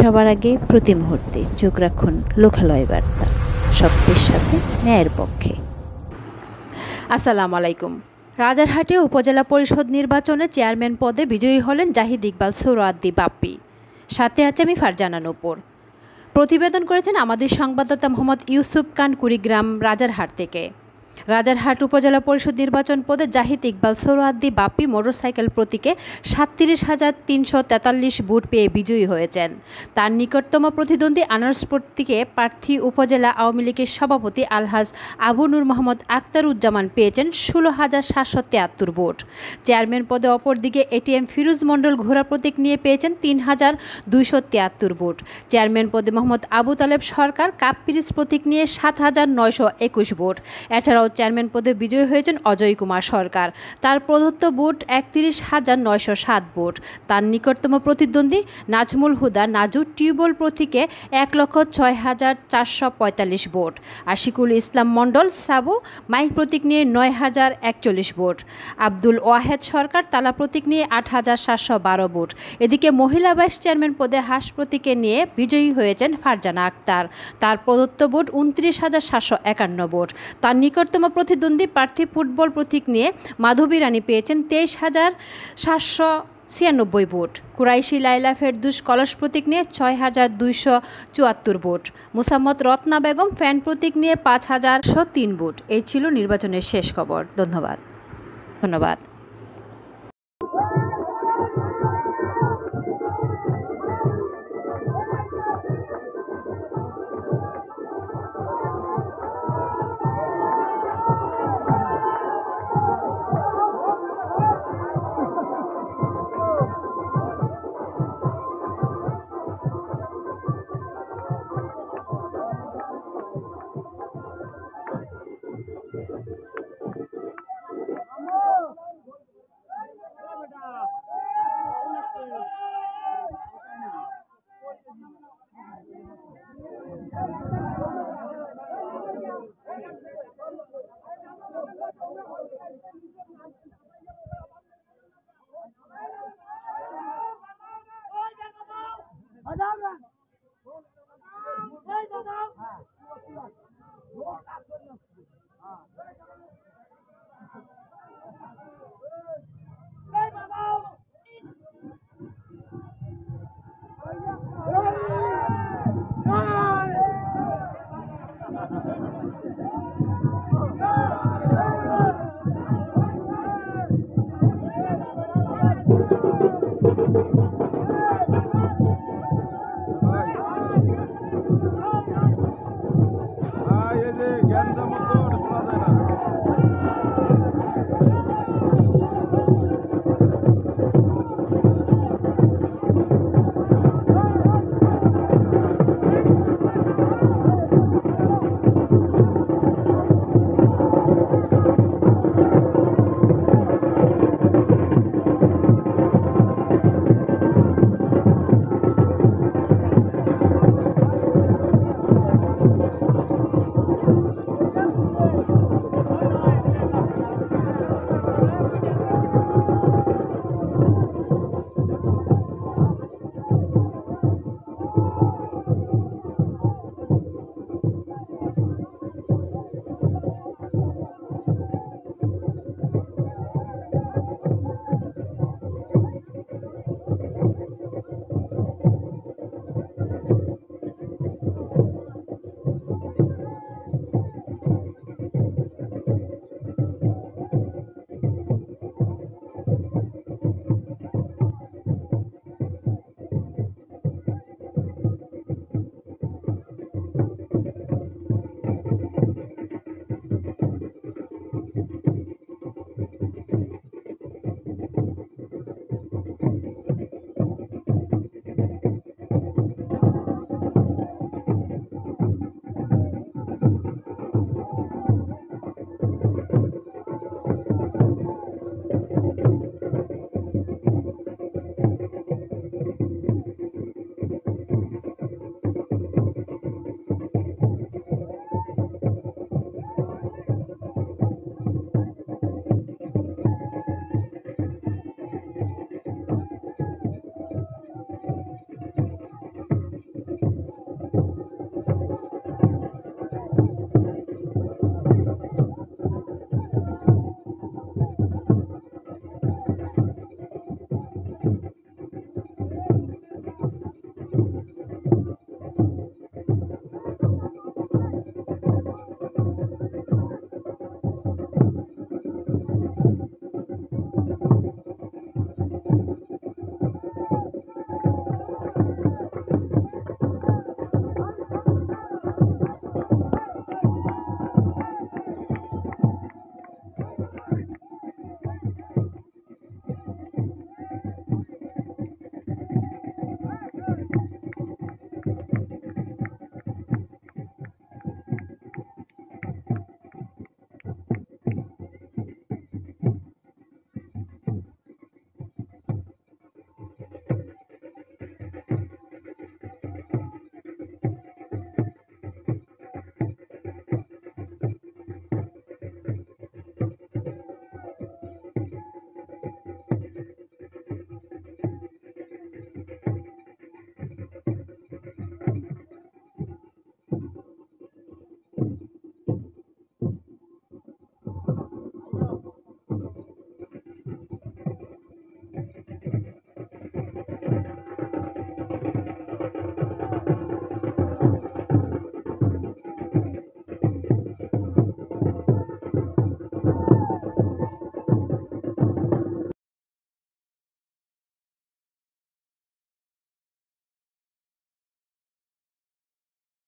সবার আগে প্রতি মুহূর্তে চোখ রাখুন লোকালয় বার্তা, সত্যের সাথে ন্যায়ের পক্ষে। আসসালামু আলাইকুম। রাজারহাটে উপজেলা পরিষদ নির্বাচনে চেয়ারম্যান পদে বিজয়ী হলেন জাহিদ ইকবাল সোহরাওয়ার্দী বাপ্পি। সাথে আছে আমি ফারজানা নূপুর। প্রতিবেদন করেছেন আমাদের সংবাদদাতা মোহাম্মদ ইউসুফ খান, কুড়িগ্রাম, রাজারহাট থেকে। রাজারহাট উপজেলা পরিষদ নির্বাচন পদে জাহিদ ইকবাল সোহরাওয়ার্দী বাপ্পি মোটরসাইকেল প্রতীকে 37,343 ভোট পেয়ে বিজয়ী হয়েছেন। তার নিকটতম প্রতিদ্বন্দ্বী আনারস প্রতীকে প্রার্থী উপজেলা আওয়ামী লীগের সভাপতি আলহাজ আবু নূর মোহাম্মদ আখতারুজ্জামান পেয়েছেন 16,773 ভোট। চেয়ারম্যান পদে অপরদিকে এটিএম ফিরোজ মণ্ডল ঘোড়া প্রতীক নিয়ে পেয়েছেন 3,273 ভোট। চেয়ারম্যান পদে মোহাম্মদ আবু তালেব সরকার কাপ পিরিজ প্রতীক নিয়ে 7,921 ভোট। এছাড়াও চেয়ারম্যান পদে বিজয়ী হয়েছেন অজয় কুমার সরকার। তার প্রদত্ত ভোট 31,907 ভোট। তার নিকটতম প্রতিদ্বন্দ্বী নাজমুল হুদা নাজু টিউবওয়েল প্রতীকে 1,06,445 ভোট। আশিকুল ইসলাম মণ্ডল সাবু মাইক প্রতীক নিয়ে 9,041 ভোট। আব্দুল ওয়াহেদ সরকার তালা প্রতীক নিয়ে 8,712 ভোট। এদিকে মহিলা ভাইস চেয়ারম্যান পদে হাঁস প্রতীকে নিয়ে বিজয়ী হয়েছেন ফারজানা আক্তার। তার প্রদত্ত ভোট 29,751 ভোট। তার নিকটতম প্রতিদ্বন্দ্বী প্রার্থী ফুটবল প্রতীক নিয়ে মাধবী রানী পেয়েছেন 23,796 ভোট। কুরাইশি লাইলা ফেরদুস কলস প্রতীক নিয়ে 6,274 ভোট। মুসাম্মদ রত্না বেগম ফ্যান প্রতীক নিয়ে 5,103 ভোট। এই ছিল নির্বাচনের শেষ খবর। ধন্যবাদ।